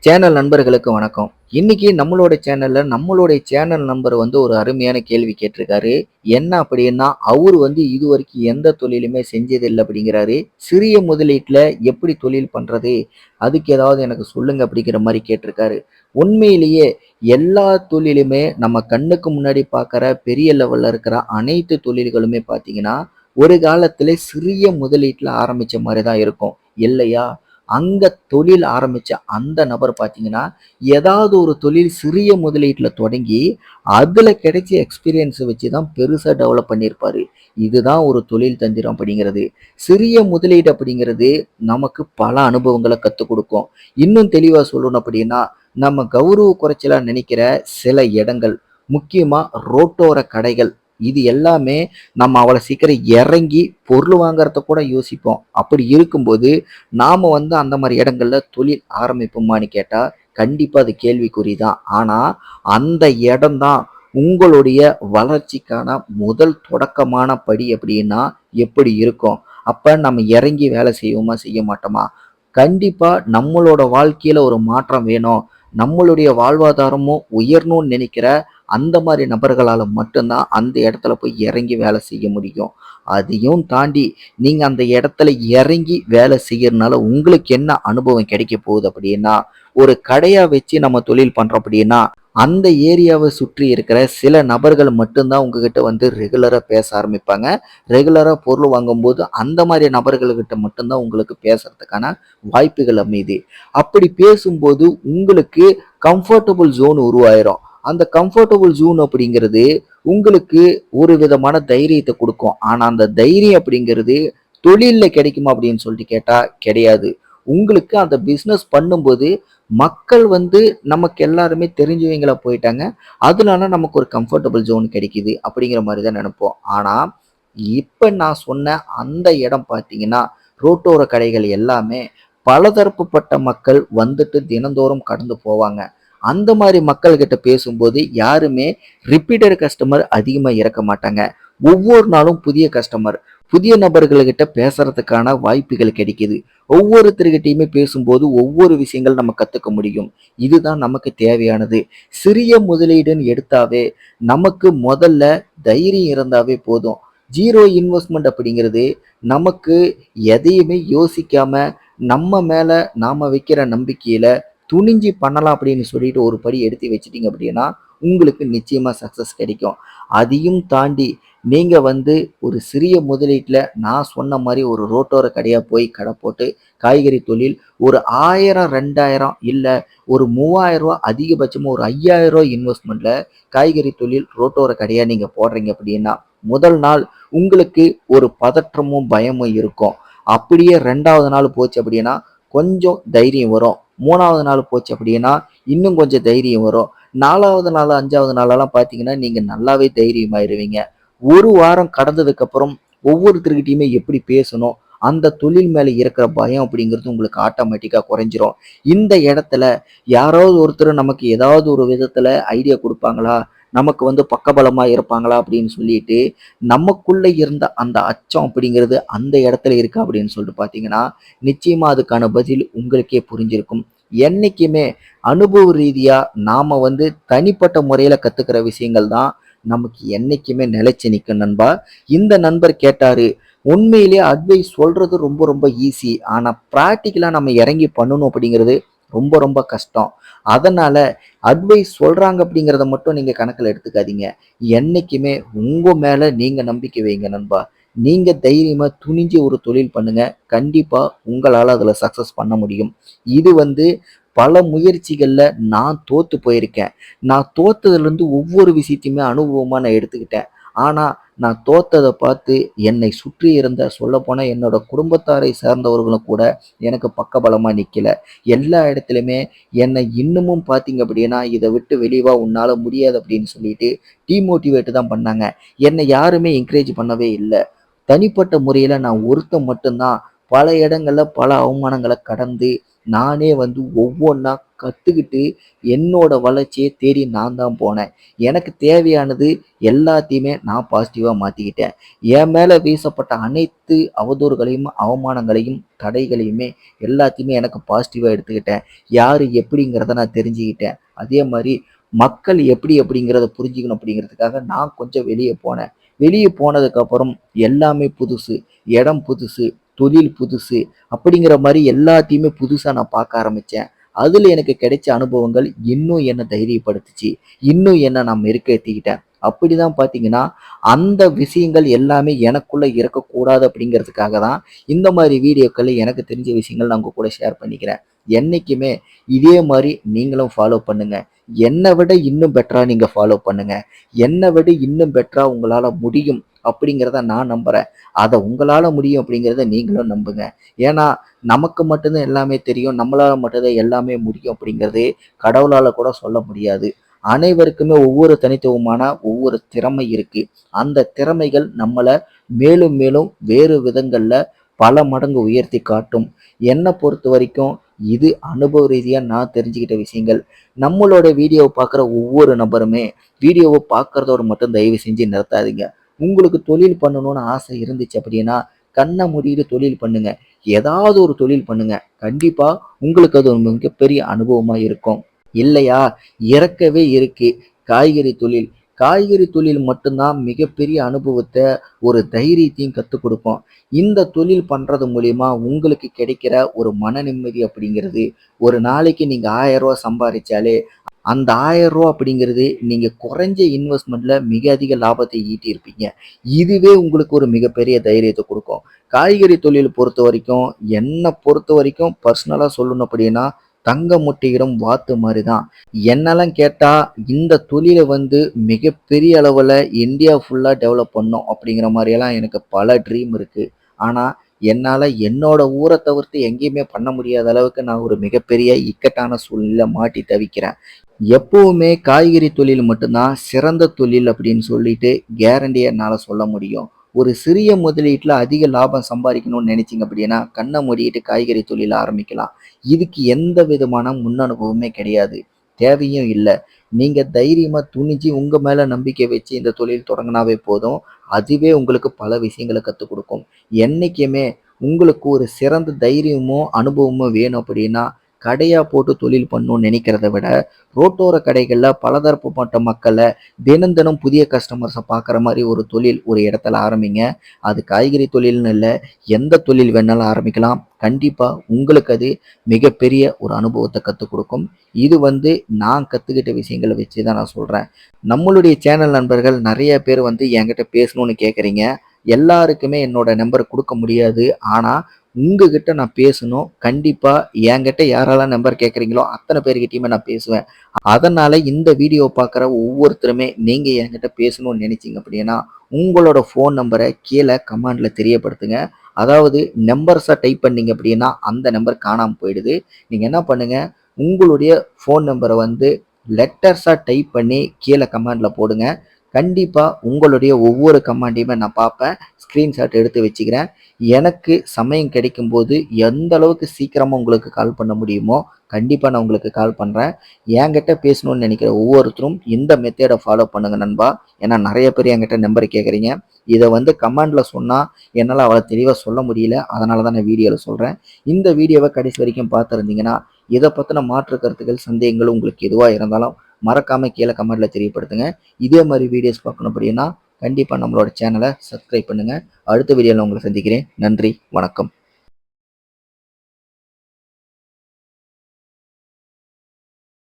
Channel நண்பர்களுக்கு வணக்கம். இன்னைக்கு நம்மளுடைய சேனல் நண்பர் ஒரு அருமையான கேள்வி கேட்டிருக்காரு. என்ன அப்படின்னா, அவரு இதுவரைக்கும் எந்த தொழிலுமே செஞ்சதில்ல அப்படிங்கிறாரு. சிறிய முதலீட்டுல எப்படி தொழில் பண்றது? அதுக்கு ஏதாவது எனக்கு சொல்லுங்க அப்படிங்கிற மாரி கேட்டிருக்காரு. உண்மையிலேயே எல்லா தொழிலுமே நம்ம கண்ணுக்கு முன்னாடி பார்க்குற பெரிய லெவல்ல இருக்கிற அனைத்து தொழில்களுமே பார்த்தீங்கன்னா, ஒரு காலத்தில சிறிய முதலீட்டுல ஆரம்பிச்ச மாரி தான் இருக்கும். இல்லையா? அங்க தொழில் ஆரம்பிச்ச அந்த நபர் பார்த்தீங்கன்னா, ஏதாவது ஒரு தொழில் சிறிய முதலீட்டுல தொடங்கி, அதுல கிடைச்ச எக்ஸ்பீரியன்ஸ வச்சு தான் பெருசா டெவலப் பண்ணியிருப்பாரு. இதுதான் ஒரு தொழில் தந்திரம் அப்படிங்கிறது. சிறிய முதலீடு அப்படிங்கிறது நமக்கு பல அனுபவங்கள கத்துக் குடுக்கும். இன்னும் தெளிவா சொல்லணும் அப்படின்னா, நம்ம கௌரவ குறைச்சலா நினைக்கிற சில இடங்கள், முக்கியமா ரோட்டோர கடைகள். இது எல்லாமே நம்ம அவ்வளோ சீக்கிரம் இறங்கி பொருள் வாங்குறத கூட யோசிப்போம். அப்படி இருக்கும்போது நாம அந்த மாரி இடங்கள்ல தொழில் ஆரம்பிப்போமான்னு கேட்டா, கண்டிப்பா அது கேள்விக்குறி தான். ஆனா, அந்த இடம் தான் உங்களுடைய வளர்ச்சிக்கான முதல் தொடக்கமான படி அப்படின்னா எப்படி இருக்கும்? அப்ப நம்ம இறங்கி வேலை செய்வோமா? செய்ய மாட்டோமா? கண்டிப்பா நம்மளோட வாழ்க்கையில ஒரு மாற்றம் வேணும். நம்மளுடைய வாழ்வாதாரமும் உயரணும்னு நினைக்கிற அந்த மாரி நபர்களால மட்டும் தான் அந்த இடத்துல போய் இறங்கி வேலை செய்ய முடியும். அதையும் தாண்டி நீங்க அந்த இடத்துல இறங்கி வேலை செய்யறனால உங்களுக்கு என்ன அனுபவம் கிடைக்க போகுது அப்படின்னா, ஒரு கடையா வச்சு நம்ம தொழில் பண்றோம் அப்படின்னா, அந்த ஏரியாவ சுற்றி இருக்கிற சில நபர்கள் மட்டும் தான் உங்ககிட்ட ரெகுலரா பேச ஆரம்பிப்பாங்க. ரெகுலரா பொருள் வாங்கும்போது அந்த மாரி நபர்கள்கிட்ட மட்டும் தான் உங்களுக்கு பேசுறதுக்கான வாய்ப்புகள் அமையுது. அப்படி பேசும்போது உங்களுக்கு கம்ஃபர்டபுள் ஜோன் உருவாயிரும். அந்த கம்ஃபர்டபுள் ஜோன் அப்படிங்கிறது உங்களுக்கு ஒரு விதமான தைரியத்த குடுக்கும். ஆனா, அந்த தைரியம் அப்படிங்கிறது தொழில்ல கிடைக்குமா அப்படின்னு சொல்லிட்டு கேட்டா கிடையாது. உங்களுக்கு அந்த பிசினஸ் பண்ணும்போது மக்கள் நமக்கு எல்லாருமே தெரிஞ்சவங்களா போயிட்டாங்க. அதனால நமக்கு ஒரு கம்ஃபர்டபுள் ஜோன் கிடைக்குது அப்படிங்கிற மாரி தான் நெனைப்போம். ஆனா, இப்ப நான் சொன்ன அந்த இடம் பார்த்தீங்கன்னா, ரோட்டோர கடைகள் எல்லாமே பலதரப்புப்பட்ட மக்கள் தினந்தோறும் கடந்து போவாங்க. அந்த மாரி மக்கள்கிட்ட பேசும்போது யாருமே ரிப்பீட்டட் கஸ்டமர் அதிகமா இருக்க மாட்டாங்க. ஒவ்வொரு நாளும் புதிய கஸ்டமர், புதிய நபர்கள்கிட்ட பேசுறதுக்கான வாய்ப்புகள் கிடைக்குது. ஒவ்வொருத்தர்கிட்டயுமே பேசும்போது ஒவ்வொரு விஷயங்கள் நம்ம கத்துக்க முடியும். இதுதான் நமக்கு தேவையானது. சிறிய முதலீடுன்னு எடுத்தாவே நமக்கு முதல்ல தைரியம் இருந்தாவே போதும். 0 இன்வெஸ்ட்மென்ட் அப்படிங்கிறது நமக்கு எதையுமே யோசிக்காம நம்ம மேல நாம வைக்கிற நம்பிக்கையில துணிஞ்சு பண்ணலாம் அப்படின்னு சொல்லிட்டு ஒரு படி எடுத்து வச்சுட்டீங்க அப்படின்னா, உங்களுக்கு நிச்சயமா சக்சஸ் கிடைக்கும். அதையும் தாண்டி நீங்க ஒரு சிறிய முதலீட்டுல நான் சொன்ன மாரி ஒரு ரோட்டோர கடையா போய் கடை போட்டு காய்கறி தொழில் ஒரு 1000, 2000 இல்ல ஒரு ரூ. 3000 அதிகபட்சமா ஒரு ரூ. 5000 இன்வெஸ்ட்மென்ட்ல காய்கறி தொழில் ரோட்டோர கடையா நீங்க போடுறீங்க அப்படின்னா, முதல் நாள் உங்களுக்கு ஒரு பதற்றமும், பயமும் இருக்கும். அப்படியே 2வது நாள் போச்சு அப்படின்னா, கொஞ்சம் தைரியம் வரும். 3வது நாள் போச்சு அப்படின்னா, இன்னும் கொஞ்சம் தைரியம் வரும். 4வது நாள், 5வது நாளெல்லாம் பார்த்தீங்கன்னா, நீங்க நல்லாவே தைரியமாயிருவீங்க. 1 வாரம் கடந்ததுக்கப்புறம் ஒவ்வொருத்தர்கிட்டயுமே எப்படி பேசணும், அந்த தொழில் மேல இருக்கிற பயம் அப்படிங்கிறது உங்களுக்கு ஆட்டோமேட்டிக்கா குறைஞ்சிரும். இந்த இடத்துல யாராவது ஒருத்தர் நமக்கு ஏதாவது ஒரு விதத்துல ஐடியா குடுப்பாங்களா? நமக்கு பக்கபலமா இருப்பாங்களா? அப்படின்னு சொல்லிட்டு, நமக்குள்ள இருந்த அந்த அச்சம் அப்படிங்கிறது அந்த இடத்துல இருக்கா அப்படின்னு சொல்லிட்டு பார்த்தீங்கன்னா, நிச்சயமா அதுக்கான பதில் உங்களுக்கே புரிஞ்சிருக்கும். என்னைக்குமே அனுபவ ரீதியா நாம தனிப்பட்ட முறையில கத்துக்கிற விஷயங்கள் தான் நமக்கு என்னைக்குமே நிலைச்சு நிக்கும் நண்பா. இந்த நண்பர் கேட்டாரு, உண்மையிலேயே அட்வைஸ் சொல்றது ரொம்ப ரொம்ப ஈஸி. ஆனா பிராக்டிகலா நம்ம இறங்கி பண்ணணும் அப்படிங்கிறது ரொம்ப ரொம்ப கஷ்டம். அதனால அட்வைஸ் சொல்றாங்க அப்படிங்கிறத மட்டும் நீங்க கணக்குல எடுத்துக்காதீங்க. என்னைக்குமே உங்க மேல நீங்க நம்பிக்கை வைங்க நண்பா. நீங்க தைரியமா துணிஞ்சு ஒரு தொழில் பண்ணுங்க. கண்டிப்பா உங்களால அதுல சக்சஸ் பண்ண முடியும். இது பல முயற்சிகள்ல நான் தோத்து போயிருக்கேன். நான் தோத்ததுலேருந்து ஒவ்வொரு விஷயத்தையுமே அனுபவமா நான் எடுத்துக்கிட்டேன். ஆனா, நான் தோத்தத பார்த்து என்னை சுற்றி இருந்த சொல்லப்போனா என்னோட குடும்பத்தாரை சார்ந்தவர்களும் கூட எனக்கு பக்கபலமா நிக்கல. எல்லா இடத்துலயுமே என்னை இன்னமும் பார்த்தீங்க அப்படின்னா, "இத விட்டு வெளிய வா உன்னால முடியாது" அப்படின்னு சொல்லிட்டு டிமோட்டிவேட் தான் பண்ணாங்க. என்னை யாருமே என்கரேஜ் பண்ணவே இல்ல. தனிப்பட்ட முறையில நான் ஒருத்தன் மட்டும் தான் பல இடங்கள்ல பல அவமானங்களை கடந்து நானே வந்து ஒவ்வொன்றா கற்றுக்கிட்டு என்னோட வளர்ச்சியை தேடி நான் தான் போனேன். எனக்கு தேவையானது எல்லாத்தையுமே நான் பாசிட்டிவாக மாற்றிக்கிட்டேன். என் மேலே வீசப்பட்ட அனைத்து அவதூறுகளையும் அவமானங்களையும் தடைகளையுமே எல்லாத்தையுமே எனக்கு பாசிட்டிவாக எடுத்துக்கிட்டேன். யார் எப்படிங்கிறத நான் தெரிஞ்சுக்கிட்டேன். அதே மாதிரி மக்கள் எப்படி அப்படிங்கிறத புரிஞ்சுக்கணும் அப்படிங்கிறதுக்காக நான் கொஞ்சம் வெளியே போனேன். வெளியே போனதுக்கப்புறம் எல்லாமே புதுசு, இடம் புதுசு, தொழில் புதுசு அப்படிங்கிற மாதிரி எல்லாத்தையுமே புதுசாக நான் பார்க்க ஆரம்பித்தேன். அதில் எனக்கு கிடைச்ச அனுபவங்கள் இன்னும் என்னை தைரியப்படுத்துச்சு, இன்னும் என்னை நான் மெருக்கேற்றிக்கிட்டேன். அப்படிதான் பார்த்தீங்கன்னா அந்த விஷயங்கள் எல்லாமே எனக்குள்ள இருக்கக்கூடாது அப்படிங்கிறதுக்காக தான் இந்த மாதிரி வீடியோக்கள் எனக்கு தெரிஞ்ச விஷயங்கள் நான் உங்க கூட ஷேர் பண்ணிக்கிறேன். என்னைக்குமே இதே மாதிரி நீங்களும் ஃபாலோ பண்ணுங்க. என்னை விட இன்னும் பெட்டரா நீங்க ஃபாலோ பண்ணுங்க. என்னை விட இன்னும் பெட்டரா உங்களால முடியும் அப்படிங்கிறத நான் நம்புறேன். அதை உங்களால முடியும் அப்படிங்கிறத நீங்களும் நம்புங்க. ஏன்னா நமக்கு மட்டும்தான் எல்லாமே தெரியும், நம்மளால மட்டும்தான் எல்லாமே முடியும் அப்படிங்கிறது கடவுளால கூட சொல்ல முடியாது. அனைவருக்குமே ஒவ்வொரு தனித்துவமான ஒவ்வொரு திறமை இருக்கு. அந்த திறமைகள் நம்மளை மேலும் மேலும் வேறு விதங்கள்ல பல மடங்கு உயர்த்தி காட்டும். என்னை பொறுத்த வரைக்கும் இது அனுபவ ரீதியா நான் தெரிஞ்சுக்கிட்ட விஷயங்கள். நம்மளோட வீடியோவை பார்க்குற ஒவ்வொரு நபருமே வீடியோவை பார்க்கறதோட மட்டும் தயவு செஞ்சு நிறுத்தாதீங்க. உங்களுக்கு தொழில் பண்ணணும்னு ஆசை இருந்துச்சு அப்படின்னா கண்ணை மூடிட்டு தொழில் பண்ணுங்க. ஏதாவது ஒரு தொழில் பண்ணுங்க. கண்டிப்பா உங்களுக்கு அது ஒரு மிகப்பெரிய அனுபவமா இருக்கும். இல்லையா, இறக்கவே இருக்கு காய்கறி தொழில். காய்கறி தொழில் மட்டும்தான் மிகப்பெரிய அனுபவத்தை, ஒரு தைரியத்தையும் கற்றுக் கொடுக்கும். இந்த தொழில் பண்ணுறது மூலிமா உங்களுக்கு கிடைக்கிற ஒரு மன நிம்மதி அப்படிங்கிறது, ஒரு நாளைக்கு நீங்கள் 1000 ரூபா சம்பாதிச்சாலே அந்த 1000 ரூபா அப்படிங்கிறது நீங்கள் குறைஞ்ச இன்வெஸ்ட்மெண்ட்ல மிக அதிக லாபத்தை ஈட்டியிருப்பீங்க. இதுவே உங்களுக்கு ஒரு மிகப்பெரிய தைரியத்தை கொடுக்கும். காய்கறி தொழில் பொறுத்த வரைக்கும், என்னை பொறுத்த வரைக்கும் பர்சனலாக சொல்லணும் அப்படின்னா தங்க முட்டையிடும் வாத்து மாதிரி தான். என்னெல்லாம் கேட்டால் இந்த தொழிலை வந்து மிகப்பெரிய அளவில் இந்தியா ஃபுல்லாக டெவலப் பண்ணும் அப்படிங்கிற மாதிரியெல்லாம் எனக்கு பல ட்ரீம் இருக்குது. ஆனால் என்னால் என்னோட ஊரை தவிர்த்து எங்கேயுமே பண்ண முடியாத அளவுக்கு நான் ஒரு மிகப்பெரிய இக்கட்டான சூழ்நிலை மாட்டி தவிக்கிறேன். எப்பவுமே காய்கறி தொழில் மட்டும்தான் சிறந்த தொழில் அப்படின்னு சொல்லிட்டு கேரண்டியாக என்னால் சொல்ல முடியும். ஒரு சிறிய முதலீட்டில் அதிக லாபம் சம்பாதிக்கணும்னு நினைச்சிங்க அப்படின்னா கண்ணை மூடிட்டு காய்கறி தொழில் ஆரம்பிக்கலாம். இதுக்கு எந்த விதமான முன் அனுபவமே கிடையாது, தேவையும் இல்லை. நீங்கள் தைரியமாக துணிஞ்சு உங்கள் மேலே நம்பிக்கை வச்சு இந்த தொழில் தொடங்கினாவே போதும். அதுவே உங்களுக்கு பல விஷயங்களை கற்றுக் கொடுக்கும். என்றைக்குமே உங்களுக்கு ஒரு சிறந்த தைரியமோ அனுபவமோ வேணும் அப்படின்னா கடையாக போட்டு தொழில் பண்ணணும்னு நினைக்கிறத விட ரோட்டோர கடைகளில் பலதரப்பட்ட மக்களை தினம் தினம் புதிய கஸ்டமர்ஸை பார்க்குற மாதிரி ஒரு தொழில் ஒரு இடத்துல ஆரம்பிங்க. அது காய்கறி தொழில்னு இல்லை, எந்த தொழில் வேணாலும் ஆரம்பிக்கலாம். கண்டிப்பாக உங்களுக்கு அது மிகப்பெரிய ஒரு அனுபவத்தை கற்றுக் கொடுக்கும். இது வந்து நான் கற்றுக்கிட்ட விஷயங்களை வச்சு தான் நான் சொல்கிறேன். நம்மளுடைய சேனல் நண்பர்கள் நிறைய பேர் வந்து என்கிட்ட பேசணும்னு கேட்குறீங்க. எல்லாருக்குமே என்னோட நம்பர் கொடுக்க முடியாது. ஆனால் உங்ககிட்ட நான் பேசணும். கண்டிப்பாக என்கிட்ட யாரெல்லாம் நம்பர் கேட்குறீங்களோ அத்தனை பேர்கிட்டையுமே நான் பேசுவேன். அதனால் இந்த வீடியோ பார்க்குற ஒவ்வொருத்தருமே நீங்கள் என்கிட்ட பேசணும்னு நினச்சிங்க அப்படின்னா உங்களோட ஃபோன் நம்பரை கீழே கமெண்டில் தெரியப்படுத்துங்க. அதாவது நம்பர்ஸாக டைப் பண்ணிங்க அப்படின்னா அந்த நம்பர் காணாமல் போயிடுது. நீங்கள் என்ன பண்ணுங்கள், உங்களுடைய ஃபோன் நம்பரை வந்து லெட்டர்ஸாக டைப் பண்ணி கீழே கமெண்டில் போடுங்க. கண்டிப்பாக உங்களுடைய ஒவ்வொரு கமெண்ட்டையுமே நான் பார்ப்பேன், ஸ்க்ரீன்ஷாட் எடுத்து வச்சுக்கிறேன். எனக்கு சமயம் கிடைக்கும்போது எந்த அளவுக்கு சீக்கிரமாக உங்களுக்கு கால் பண்ண முடியுமோ கண்டிப்பாக நான் உங்களுக்கு கால் பண்ணுறேன். என்கிட்ட பேசணும்னு நினைக்கிற ஒவ்வொருத்தரும் இந்த மெத்தேடை ஃபாலோ பண்ணுங்கள் நண்பா. ஏன்னா நிறைய பேர் என்கிட்ட நம்பர் கேட்குறீங்க. இதை வந்து கமெண்டில் சொன்னால் என்னால் அவ்வளோ தெளிவாக சொல்ல முடியல. அதனால தான் நான் வீடியோவில் சொல்கிறேன். இந்த வீடியோவை கடைசி வரைக்கும் பார்த்துருந்தீங்கன்னா இதை பற்றின மாற்று கருத்துக்கள் சந்தேகங்கள் உங்களுக்கு எதுவாக இருந்தாலும் மறக்காமல் கீழே கமெண்ட்டில் தெரியப்படுத்துங்க. இதே மாதிரி வீடியோஸ் பார்க்கணும் அப்படின்னா கண்டிப்பாக நம்மளோட சேனலை சப்ஸ்கிரைப் பண்ணுங்கள். அடுத்த வீடியோவில் உங்களை சந்திக்கிறேன். நன்றி, வணக்கம்.